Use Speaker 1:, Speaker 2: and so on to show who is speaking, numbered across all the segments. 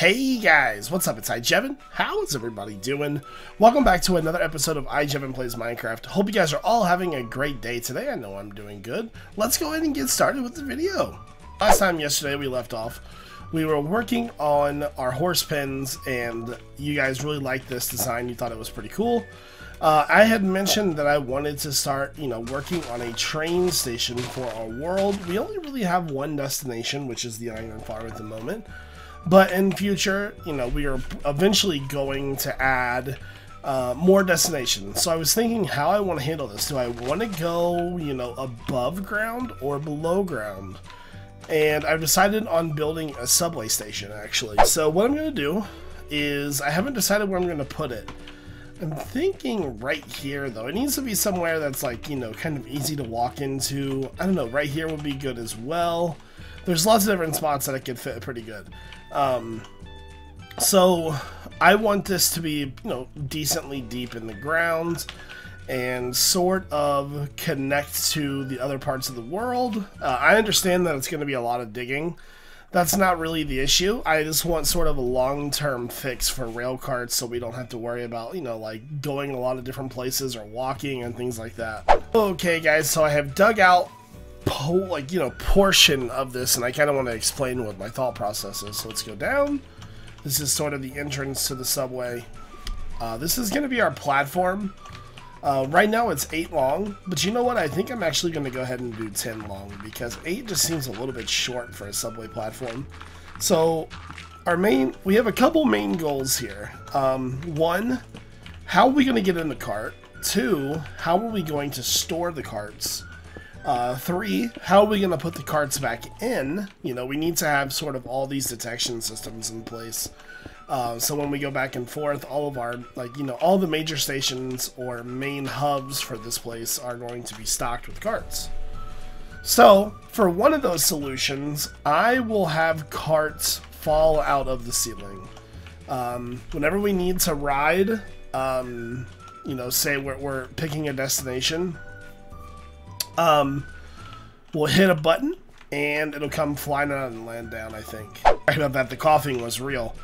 Speaker 1: Hey guys, what's up? It's iJevin. How is everybody doing? Welcome back to another episode of iJevin Plays Minecraft. Hope you guys are all having a great day today. I know I'm doing good. Let's go ahead and get started with the video. Yesterday we left off. We were working on our horse pens and you guys really liked this design. You thought it was pretty cool. I had mentioned that I wanted to start, working on a train station for our world. We only really have one destination, which is the iron farm at the moment. But in future, we are eventually going to add more destinations. So I was thinking how I want to handle this. Do I want to go, above ground or below ground? And I've decided on building a subway station, actually. So what I'm going to do is, I haven't decided where I'm going to put it. I'm thinking right here, though. It needs to be somewhere that's like, kind of easy to walk into. I don't know, right here would be good as well. There's lots of different spots that it could fit pretty good. So I want this to be, decently deep in the ground and sort of connect to the other parts of the world. I understand that it's going to be a lot of digging. That's not really the issue. I just want sort of a long-term fix for rail carts so we don't have to worry about, like going a lot of different places or walking and things like that. Okay, guys, so I have dug out portion of this, and I kind of want to explain what my thought process is. So let's go down. This is sort of the entrance to the subway. This is going to be our platform. Right now it's 8 long, but you know what? I think I'm actually going to go ahead and do 10 long because 8 just seems a little bit short for a subway platform. So we have a couple main goals here. 1, how are we going to get in the cart? 2, how are we going to store the carts? 3, how are we going to put the carts back in? We need to have sort of all these detection systems in place. So when we go back and forth, all of our, all the major stations or main hubs for this place are going to be stocked with carts. So, for one of those solutions, I will have carts fall out of the ceiling. Whenever we need to ride, say we're picking a destination, we'll hit a button and it'll come flying out and land down, I think. Sorry about that, the coughing was real.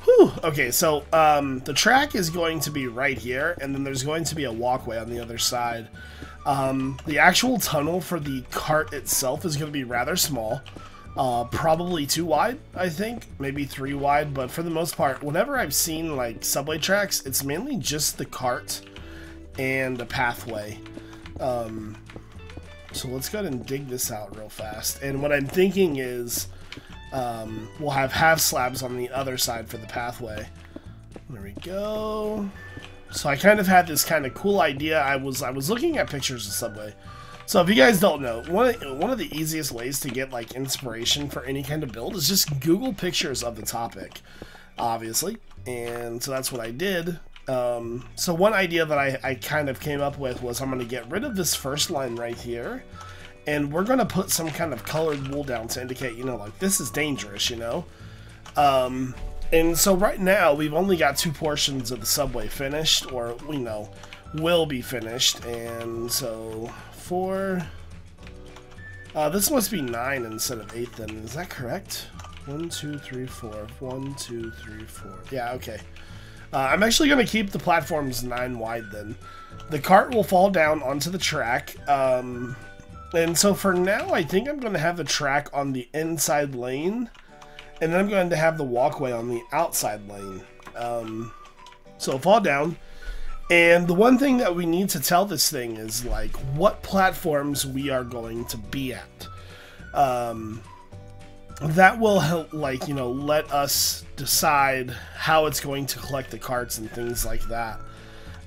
Speaker 1: Whew. Okay, so the track is going to be right here, and then there's going to be a walkway on the other side. The actual tunnel for the cart itself is going to be rather small. Probably 2 wide, I think. Maybe 3 wide, but for the most part, whenever I've seen like subway tracks, it's mainly just the cart and a pathway. So let's go ahead and dig this out real fast. And what I'm thinking is we'll have half slabs on the other side for the pathway. There we go. So I kind of had this kind of cool idea. I was looking at pictures of Subway. So if you guys don't know, one of the easiest ways to get like inspiration for any kind of build is just Google pictures of the topic, obviously. And so that's what I did. So one idea that I kind of came up with was I'm going to get rid of this first line right here, and we're going to put some kind of colored wool down to indicate, like this is dangerous, and so right now we've only got 2 portions of the subway finished, or, will be finished, and so this must be 9 instead of 8 then, is that correct? 1, 2, 3, 4, 1, 2, 3, 4, yeah, okay. I'm actually going to keep the platforms 9 wide then. The cart will fall down onto the track. And so for now, I think I'm going to have the track on the inside lane. And then I'm going to have the walkway on the outside lane. So fall down. And the one thing that we need to tell this thing is like what platforms we are going to be at. That will help, let us decide how it's going to collect the carts and things like that.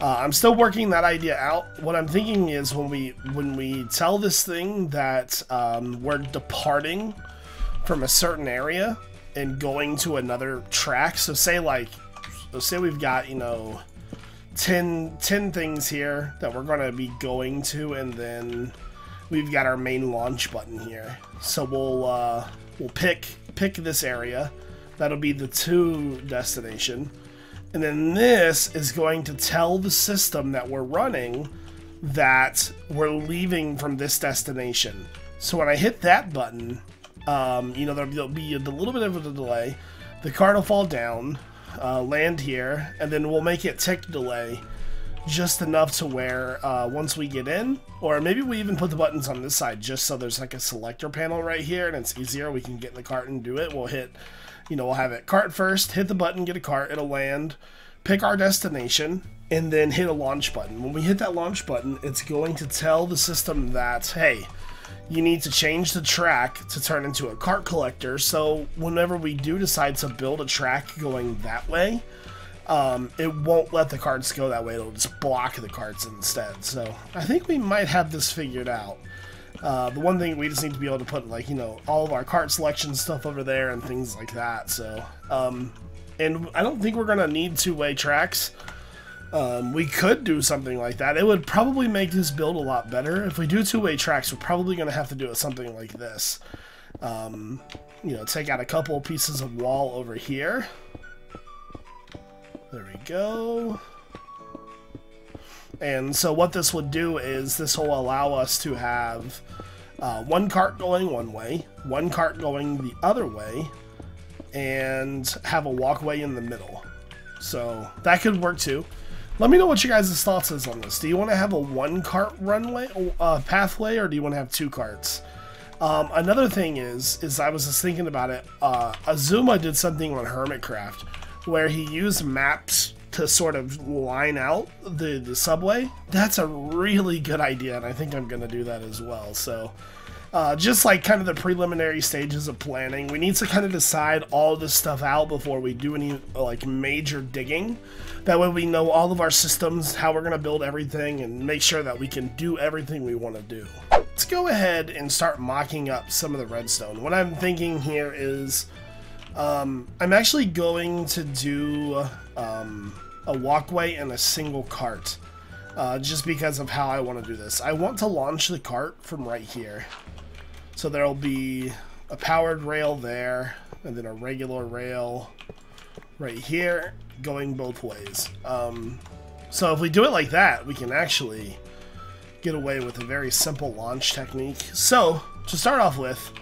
Speaker 1: I'm still working that idea out. What I'm thinking is when we tell this thing that we're departing from a certain area and going to another track. So say we've got 10 things here that we're going to be going to, and then we've got our main launch button here. So we'll pick this area. That'll be the 2 destination. And then this is going to tell the system that we're running that we're leaving from this destination. So when I hit that button, there'll be a little bit of a delay. The cart will fall down, land here, and then we'll make it tick delay just enough to where once we get in, or maybe we even put the buttons on this side just so there's like a selector panel right here and it's easier. We can get in the cart and do it. We'll hit, we'll have it cart first, hit the button, get a cart, it'll land, pick our destination, and then hit a launch button. When we hit that launch button, it's going to tell the system that, hey, you need to change the track to turn into a cart collector. So whenever we do decide to build a track going that way, it won't let the carts go that way. It'll just block the carts instead. So I think we might have this figured out. The one thing, we just need to be able to put, like, all of our cart selection stuff over there and things like that. So, and I don't think we're going to need two-way tracks. We could do something like that. It would probably make this build a lot better. If we do two-way tracks, we're probably going to have to do it something like this. Take out a couple pieces of wall over here. There we go. And so what this would do is this will allow us to have one cart going one way, one cart going the other way, and have a walkway in the middle. So that could work too. Let me know what you guys' thoughts is on this. Do you want to have a one cart runway, pathway, or do you want to have two carts? Another thing is I was just thinking about it. Azuma did something on Hermitcraft where he used maps to sort of line out the subway. That's a really good idea, and I think I'm going to do that as well. So just like kind of the preliminary stages of planning, we need to kind of decide all this stuff out before we do any like major digging. That way we know all of our systems, how we're going to build everything, and make sure that we can do everything we want to do. Let's go ahead and start mocking up some of the redstone. What I'm thinking here is I'm actually going to do a walkway and a single cart, just because of how I want to do this. I want to launch the cart from right here. So there'll be a powered rail there, and then a regular rail right here, going both ways. So if we do it like that, we can actually get away with a very simple launch technique. So, to start off with,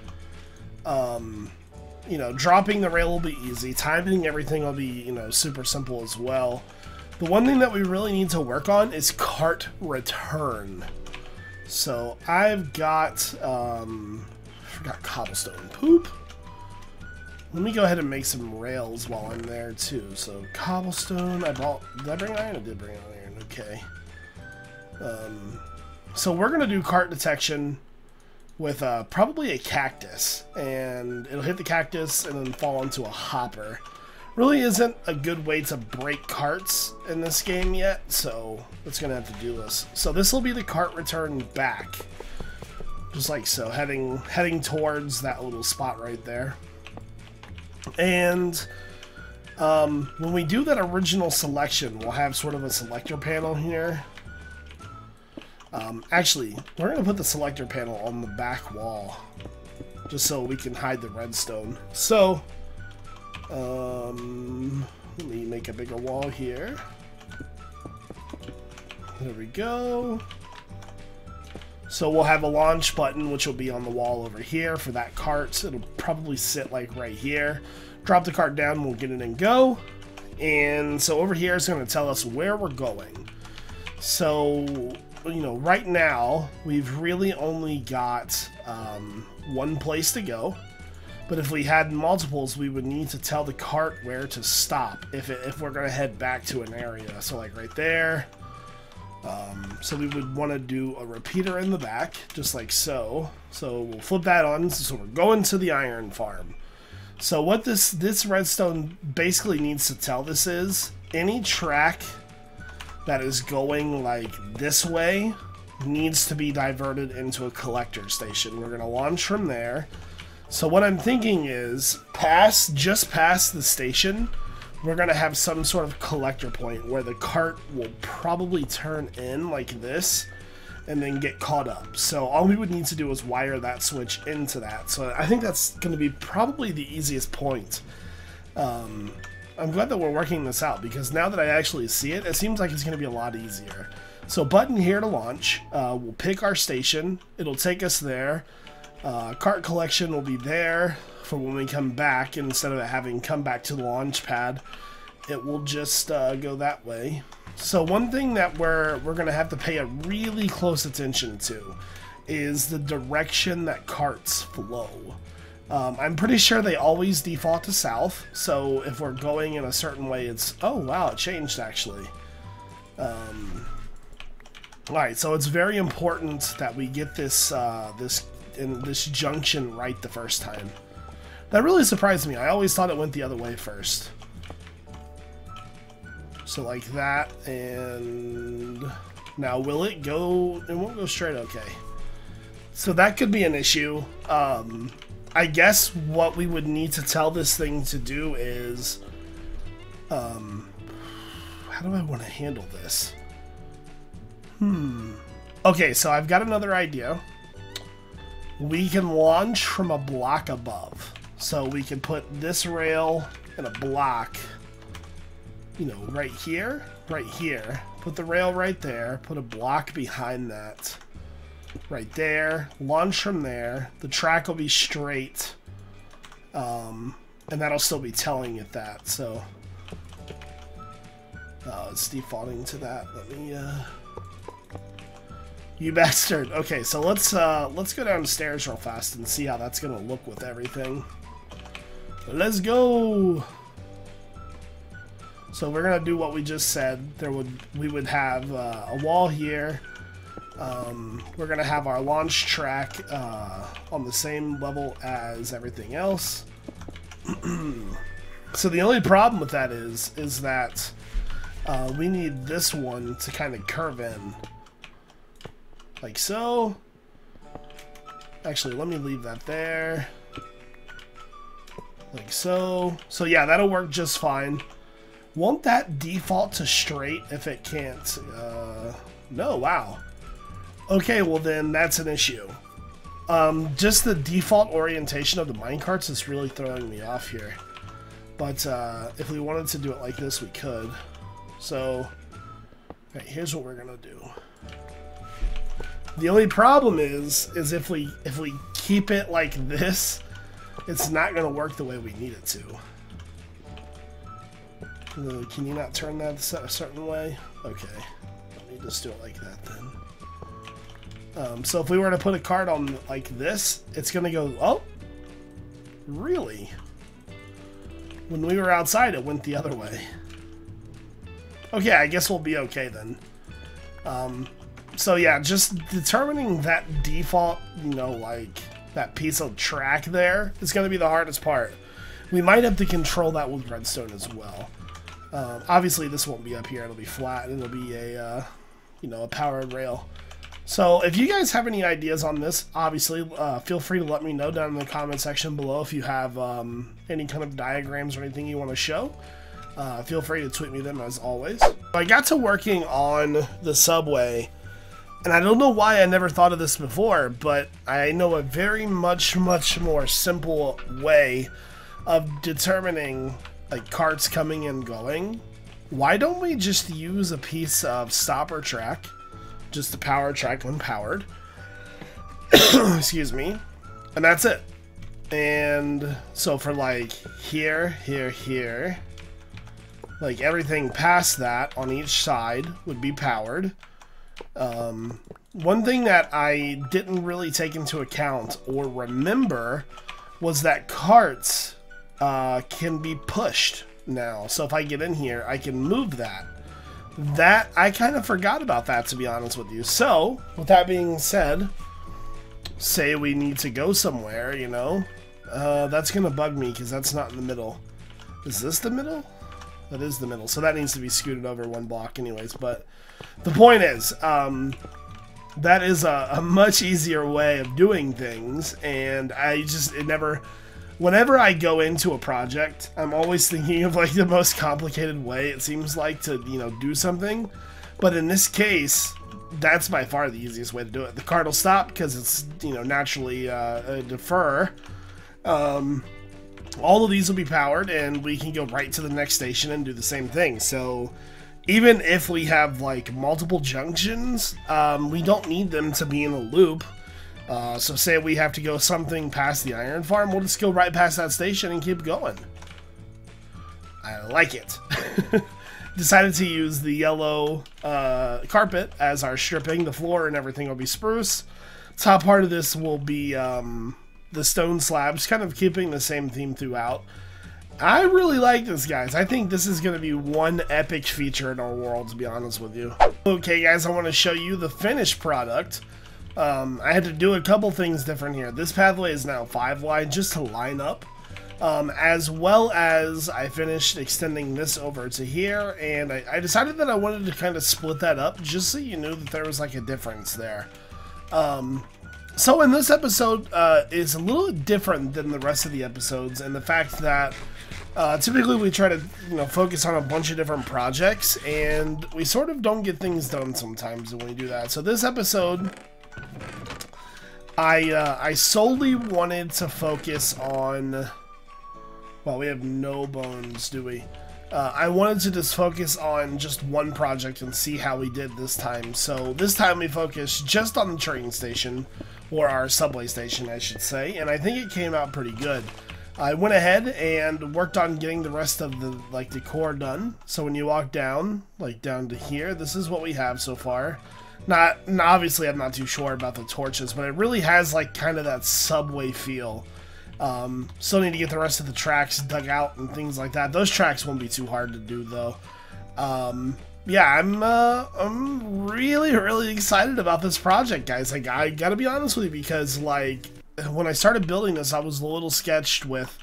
Speaker 1: dropping the rail will be easy. Timing everything will be, super simple as well. The one thing that we really need to work on is cart return. So I've got, I forgot cobblestone poop. Let me go ahead and make some rails while I'm there too. So cobblestone, did I bring iron? I did bring iron, okay. So we're gonna do cart detection with probably a cactus, and it'll hit the cactus and then fall into a hopper. Really isn't a good way to break carts in this game yet, so it's gonna have to do this. So this will be the cart return back, just like so, heading towards that little spot right there. And when we do that original selection, we'll have sort of a selector panel here. Actually, we're going to put the selector panel on the back wall, just so we can hide the redstone. So, let me make a bigger wall here. There we go. So we'll have a launch button, which will be on the wall over here for that cart. It'll probably sit like right here. Drop the cart down, we'll get it and go. And so over here is going to tell us where we're going. So, right now, we've really only got one place to go. But if we had multiples, we would need to tell the cart where to stop if we're going to head back to an area. So like right there. So we would want to do a repeater in the back, just like so. So we'll flip that on. So we're going to the iron farm. So what this redstone basically needs to tell this is, any track that is going like this way needs to be diverted into a collector station. We're going to launch from there. So what I'm thinking is, just past the station, we're going to have some sort of collector point where the cart will probably turn in like this and then get caught up. So all we would need to do is wire that switch into that. So I think that's going to be probably the easiest point. I'm glad that we're working this out, because now that I actually see it, it seems like it's going to be a lot easier. So button here to launch. We'll pick our station. It'll take us there. Cart collection will be there. for when we come back. Instead of having come back to the launch pad, it will just go that way. So one thing that we're going to have to pay a really close attention to is the direction that carts flow. I'm pretty sure they always default to south, so if we're going in a certain way, it's... Oh, wow, it changed, actually. Alright, so it's very important that we get this this junction right the first time. That really surprised me. I always thought it went the other way first. So like that, and now will it go? It won't go straight. Okay. So that could be an issue. I guess what we would need to tell this thing to do is, how do I want to handle this? Okay, so I've got another idea. We can launch from a block above. So we can put this rail in a block, you know, right here. Put the rail right there, put a block behind that, right there, launch from there. The track will be straight, and that'll still be telling it that, so... it's defaulting to that. Let me, You bastard. Okay, so let's go downstairs real fast and see how that's gonna look with everything. Let's go! So we're gonna do what we just said. We would have a wall here. We're gonna have our launch track on the same level as everything else. So the only problem with that is that we need this one to kind of curve in. Like so. Actually, let me leave that there. Like so. So yeah, that'll work just fine. Won't that default to straight if it can't? No, wow. Okay, well then that's an issue. Just the default orientation of the minecarts is really throwing me off here. But if we wanted to do it like this, we could. So, right, here's what we're gonna do. The only problem is if we keep it like this, it's not gonna work the way we need it to. Can you not turn that a certain way? Okay, let me just do it like that then. So if we were to put a card on like this, it's gonna go, oh, really? When we were outside, it went the other way. Okay, I guess we'll be okay then. So yeah, just determining that default, you know, like that piece of track there is going to be the hardest part. We might have to control that with Redstone as well. Obviously, this won't be up here; it'll be flat, and it'll be a, you know, a powered rail. So if you guys have any ideas on this, obviously, feel free to let me know down in the comment section below if you have any kind of diagrams or anything you want to show. Feel free to tweet me them as always. I got to working on the subway, and I don't know why I never thought of this before, but I know a very much more simple way of determining like carts coming and going. Why don't we just use a piece of stopper track, just the power track when powered, excuse me, and that's it. And so for like here, like everything past that on each side would be powered. One thing that I didn't really take into account or remember was that carts can be pushed now. So if I get in here, I can move that. I kind of forgot about that, to be honest with you. So with that being said, say we need to go somewhere, you know, that's gonna bug me because that's not in the middle. Is this the middle? That is the middle, so that needs to be scooted over one block anyways. But the point is, that is a much easier way of doing things, and whenever I go into a project, I'm always thinking of like the most complicated way it seems like to, you know, do something. But in this case, that's by far the easiest way to do it. The cart will stop because it's, you know, naturally a defer. All of these will be powered, and we can go right to the next station and do the same thing. So even if we have like multiple junctions, we don't need them to be in a loop. So say we have to go something past the iron farm, we'll just go right past that station and keep going. I like it. Decided to use the yellow carpet as our stripping. The floor and everything will be spruce. Top part of this will be the stone slabs, kind of keeping the same theme throughout. I really like this, guys. I think this is going to be one epic feature in our world, to be honest with you. Okay, guys, I want to show you the finished product. I had to do a couple things different here. This pathway is now 5 wide just to line up. As well as I finished extending this over to here, and I decided that I wanted to kind of split that up just so you knew that there was like a difference there. So in this episode is a little different than the rest of the episodes, and the fact that typically we try to focus on a bunch of different projects, and we sort of don't get things done sometimes when we do that. So this episode, I solely wanted to focus on. Well, we have no bones, do we? I wanted to just focus on just one project and see how we did this time. So this time we focused just on the train station, or our subway station, I should say, and I think it came out pretty good. I went ahead and worked on getting the rest of the decor done. So when you walk down, down to here, this is what we have so far. Obviously, I'm not too sure about the torches, but it really has kind of that subway feel. Still need to get the rest of the tracks dug out and things like that. Those tracks won't be too hard to do, though. Yeah, I'm really excited about this project, guys. I gotta be honest with you, because when I started building this, I was a little sketched with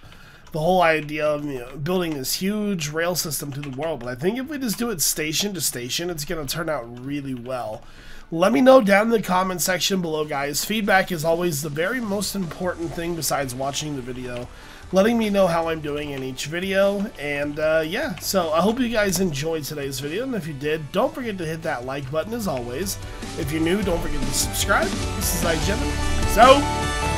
Speaker 1: the whole idea of building this huge rail system to the world. But I think if we just do it station to station, it's gonna turn out really well. Let me know down in the comment section below, guys. Feedback is always the very most important thing besides watching the video. Letting me know how I'm doing in each video. And yeah, so I hope you guys enjoyed today's video. And if you did, don't forget to hit that like button as always. If you're new, don't forget to subscribe. This is iJevin. So,